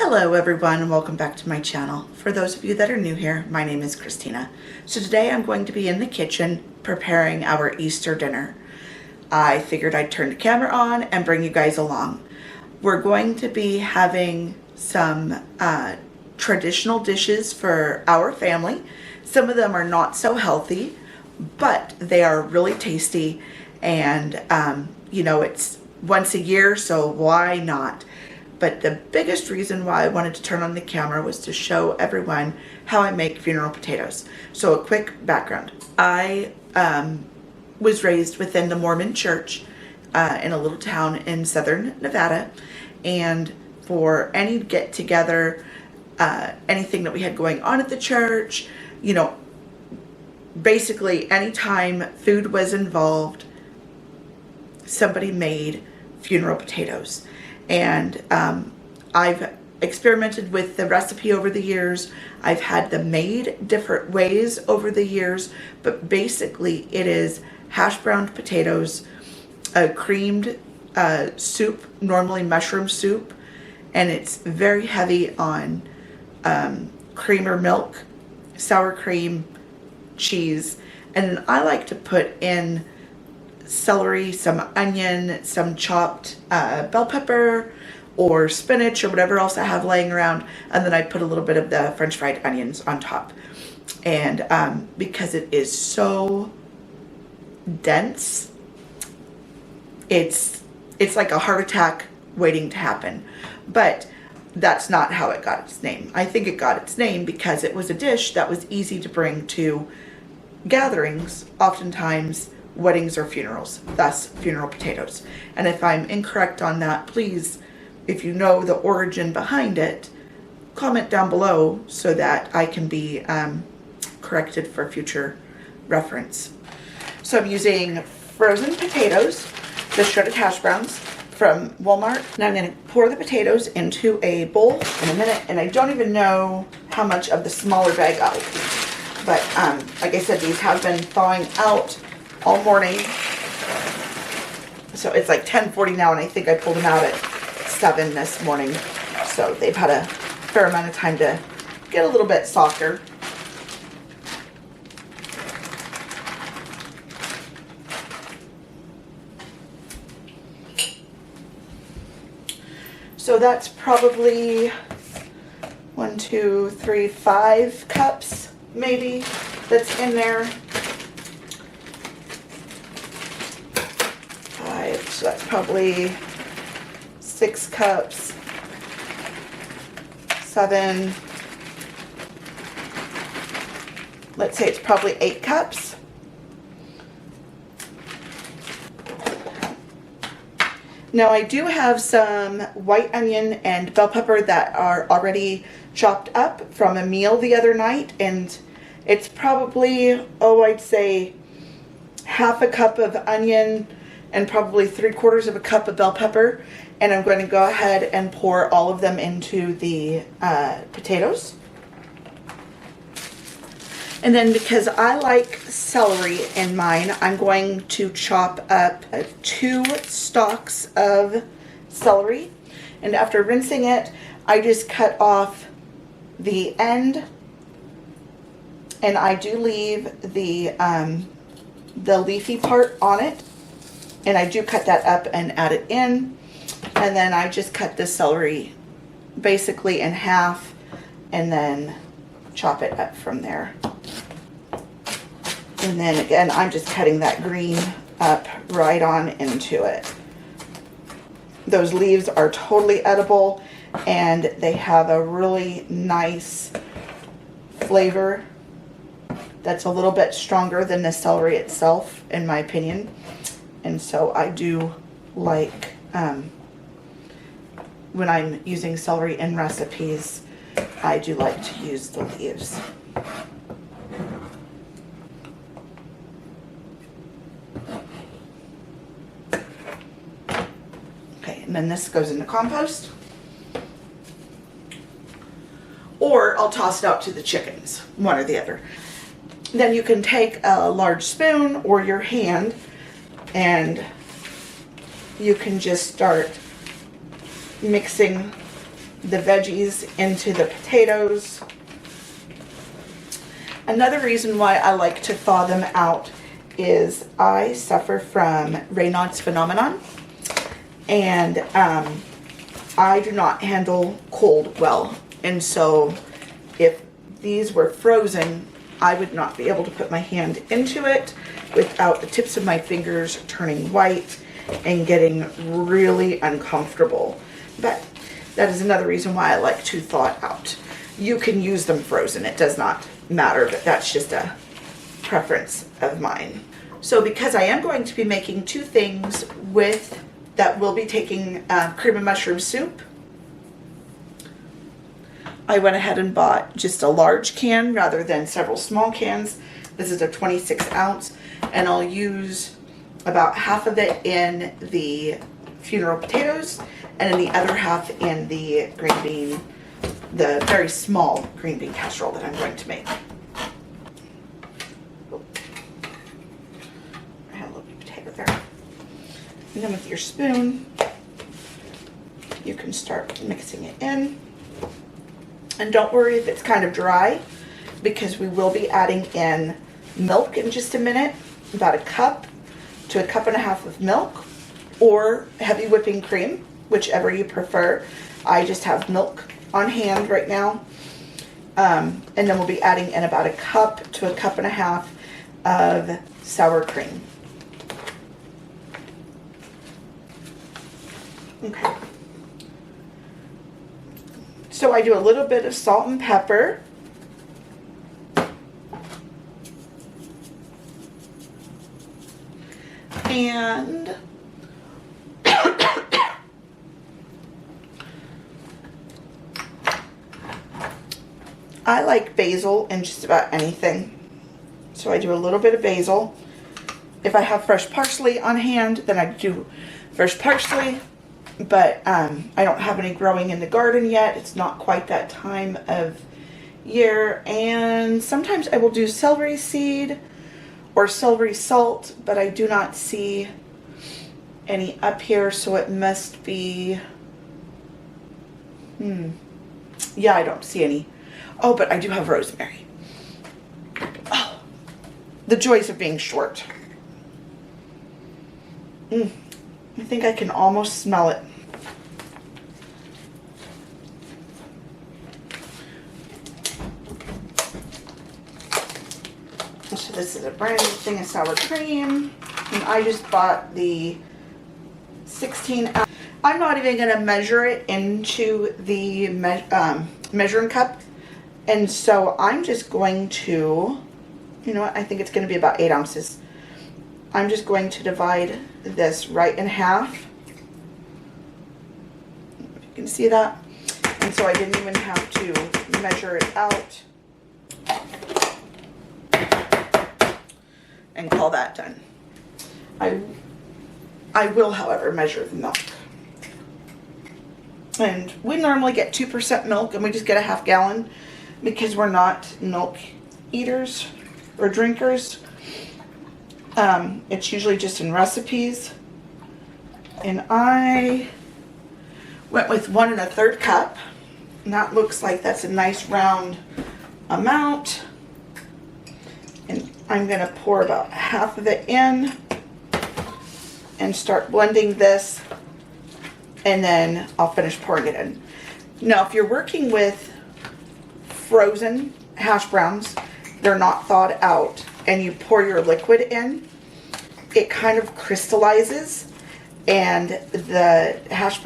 Hello everyone and welcome back to my channel. For those of you that are new here, my name is Christina. So today I'm going to be in the kitchen preparing our Easter dinner. I figured I'd turn the camera on and bring you guys along. We're going to be having some traditional dishes for our family. Some of them are not so healthy, but they are really tasty, and you know, it's once a year, so why not? But the biggest reason why I wanted to turn on the camera was to show everyone how I make funeral potatoes. So a quick background. I was raised within the Mormon church in a little town in southern Nevada, and for any get together, anything that we had going on at the church, you know, basically anytime food was involved, somebody made funeral potatoes. And I've experimented with the recipe over the years. I've had them made different ways over the years, but basically it is hash browned potatoes, a creamed soup, normally mushroom soup, and it's very heavy on cream or milk, sour cream, cheese, and I like to put in celery, some onion, some chopped bell pepper or spinach or whatever else I have laying around, and then I put a little bit of the French fried onions on top. And because it is so dense, it's like a heart attack waiting to happen. But that's not how it got its name. I think it got its name because it was a dish that was easy to bring to gatherings, oftentimes weddings or funerals, thus funeral potatoes. And if I'm incorrect on that, please, if you know the origin behind it, comment down below so that I can be corrected for future reference. So I'm using frozen potatoes, the shredded hash browns from Walmart. Now I'm going to pour the potatoes into a bowl in a minute, and I don't even know how much of the smaller bag I'll eat. But like I said, these have been thawing out all morning. So it's like 10:40 now, and I think I pulled them out at 7 this morning. So they've had a fair amount of time to get a little bit softer. So that's probably 1, 2, 3, 5 cups maybe that's in there. So that's probably 6 cups, 7, let's say it's probably 8 cups. Now I do have some white onion and bell pepper that are already chopped up from a meal the other night, and it's probably, I'd say half a cup of onion and probably 3/4 of a cup of bell pepper, and I'm going to go ahead and pour all of them into the potatoes. And then because I like celery in mine, I'm going to chop up 2 stalks of celery, and after rinsing it, I just cut off the end, and I do leave the leafy part on it. And I do cut that up and add it in. And then I just cut the celery basically in half and then chop it up from there. And then again, I'm just cutting that green up right on into it. Those leaves are totally edible, and they have a really nice flavor that's a little bit stronger than the celery itself, in my opinion. And so I do like, when I'm using celery in recipes, I do like to use the leaves. Okay, and then this goes into compost. Or I'll toss it out to the chickens, one or the other. Then you can take a large spoon or your hand, and you can just start mixing the veggies into the potatoes. Another reason why I like to thaw them out is I suffer from Raynaud's phenomenon, and I do not handle cold well. And so if these were frozen, I would not be able to put my hand into it without the tips of my fingers turning white and getting really uncomfortable. But that is another reason why I like to thaw it out. You can use them frozen, it does not matter, but that's just a preference of mine. So because I am going to be making two things with that will be taking cream and mushroom soup, I went ahead and bought just a large can rather than several small cans. This is a 26 ounce, and I'll use about half of it in the funeral potatoes and in the other half in the green bean, the very small green bean casserole that I'm going to make. I have a little potato there. And then with your spoon, you can start mixing it in. And don't worry if it's kind of dry, because we will be adding in milk in just a minute, about a cup to a cup and a half of milk, or heavy whipping cream, whichever you prefer. I just have milk on hand right now. And then we'll be adding in about a cup to a cup and a half of sour cream. Okay. So I do a little bit of salt and pepper. And I like basil in just about anything. So I do a little bit of basil. If I have fresh parsley on hand, then I do fresh parsley. But I don't have any growing in the garden yet. It's not quite that time of year. And sometimes I will do celery seed or celery salt, but I do not see any up here, so it must be, yeah, I don't see any. Oh, but I do have rosemary. Oh, the joys of being short. I think I can almost smell it. So this is a brand new thing of sour cream, and I just bought the 16 ounce. I'm not even going to measure it into the measuring cup, and so I'm just going to, you know what, I think it's going to be about 8 ounces. I'm just going to divide this right in half. If you can see that. And so I didn't even have to measure it out. And call that done. I will, however, measure the milk. And we normally get 2% milk, and we just get a half gallon because we're not milk eaters or drinkers. It's usually just in recipes. And I went with 1 1/3 cup. And that looks like that's a nice round amount. And I'm going to pour about half of it in and start blending this. And then I'll finish pouring it in. Now, if you're working with frozen hash browns, they're not thawed out, and you pour your liquid in, it kind of crystallizes, and the hash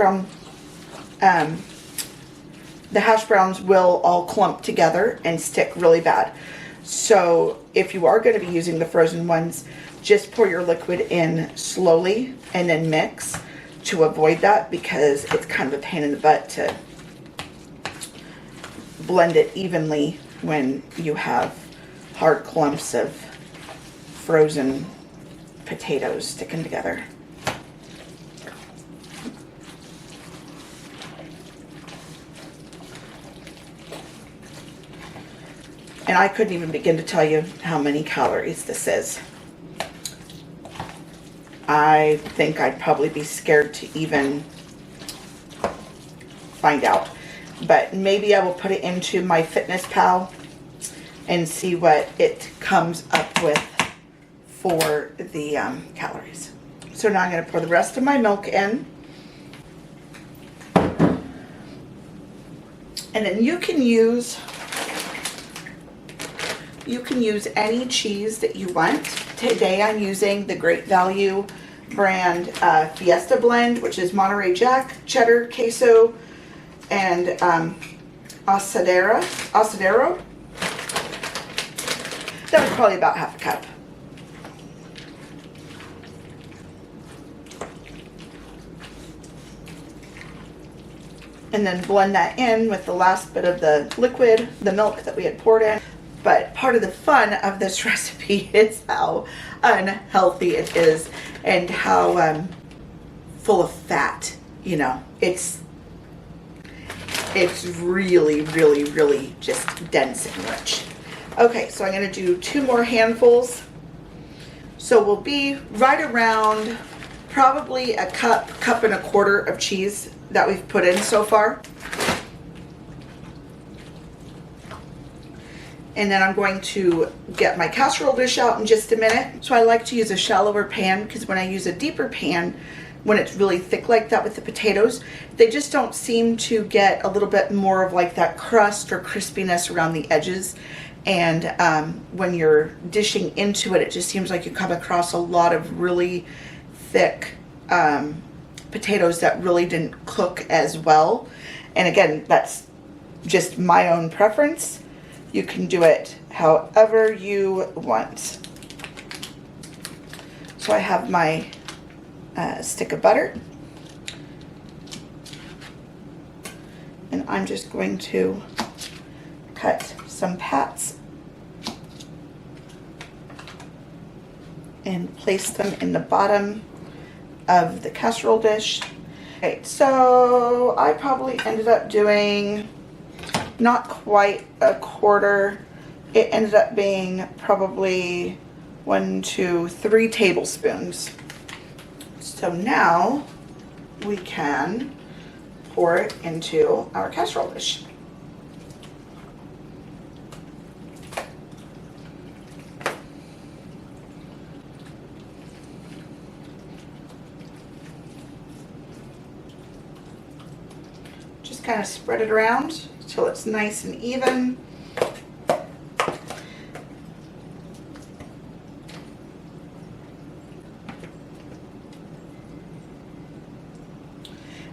browns will all clump together and stick really bad. So if you are going to be using the frozen ones, just pour your liquid in slowly and then mix to avoid that, because it's kind of a pain in the butt to blend it evenly when you have hard clumps of frozen potatoes sticking together. And I couldn't even begin to tell you how many calories this is. I think I'd probably be scared to even find out. but maybe I will put it into my Fitness Pal and see what it comes up with for the calories. So now I'm going to pour the rest of my milk in. And then you can use any cheese that you want. Today I'm using the Great Value brand Fiesta blend, which is Monterey Jack, cheddar, queso, and asadero. That was probably about half a cup. And then blend that in with the last bit of the liquid, the milk that we had poured in. But part of the fun of this recipe is how unhealthy it is and how full of fat, you know. It's really, really, really just dense and rich. Okay, so I'm gonna do 2 more handfuls. So we'll be right around probably a cup and a quarter of cheese that we've put in so far. And then I'm going to get my casserole dish out in just a minute. So I like to use a shallower pan because when I use a deeper pan, when it's really thick like that with the potatoes, they just don't seem to get a little bit more of like that crust or crispiness around the edges. And when you're dishing into it, it just seems like you come across a lot of really thick potatoes that really didn't cook as well. And again, that's just my own preference. You can do it however you want. So I have my stick of butter. And I'm just going to cut some pats and place them in the bottom of the casserole dish. Okay, so I probably ended up doing not quite a quarter. It ended up being probably 1, 2, 3 tablespoons. So now we can pour it into our casserole dish. Just kind of spread it around till it's nice and even.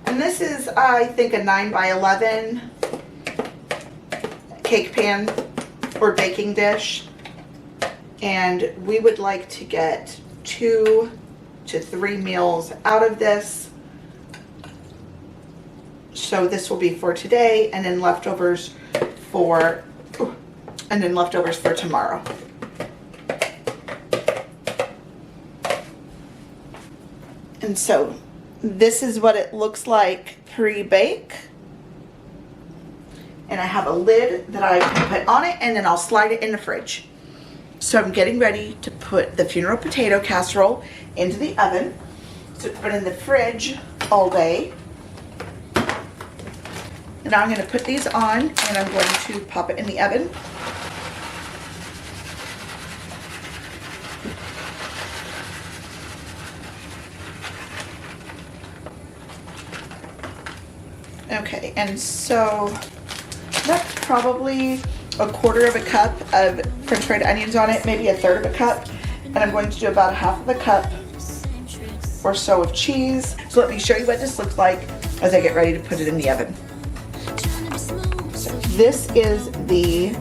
And this is, I think, a 9 by 11 cake pan or baking dish. And we would like to get 2 to 3 meals out of this. So this will be for today, and then leftovers for tomorrow. And so this is what it looks like pre-bake. And I have a lid that I can put on it, and then I'll slide it in the fridge. So I'm getting ready to put the funeral potato casserole into the oven. So it's been in the fridge all day. And now I'm going to put these on, and I'm going to pop it in the oven. Okay, and so that's probably a quarter of a cup of French fried onions on it, maybe a third of a cup. And I'm going to do about a half of a cup or so of cheese. So let me show you what this looks like as I get ready to put it in the oven. This is the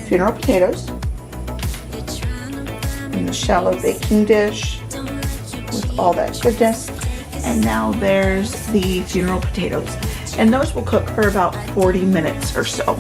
funeral potatoes in the shallow baking dish with all that goodness. And now there's the funeral potatoes. And those will cook for about 40 minutes or so.